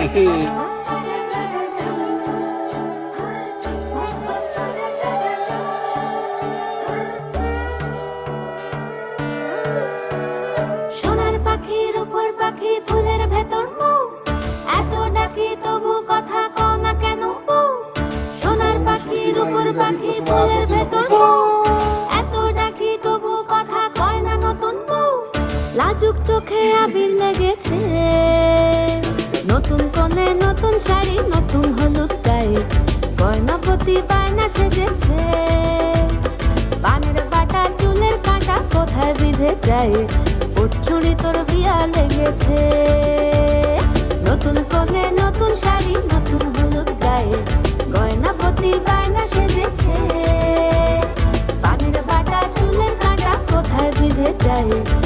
সোনার পাখির উপর পাখি ফুলের ভেতর মৌ, এত ডাকি তবু কথা কও না কেন বউ। সোনার পাখির উপর পাখি ফুলের ভেতর মৌ, এত ডাকি তবু কথা কয় না নতুন বউ। লাজুক চোখে আবির লেগেছে, নতুন কোণে নতুন শাড়ি নতুন হলুদ গায়ে, গয়নাপতি বায়না সেজেছে। পানের বাটা চুলের কাঁটা কোথায় বিঁধে যায়, উঠছুড়ি তোর বিয়া লেগেছে। নতুন কোণে নতুন শাড়ি নতুন হলুদ গায়ে, গয়নাপতি বায়না সেজেছে। পানের বাটা চুলের কাঁটা কোথায় বিঁধে যায়।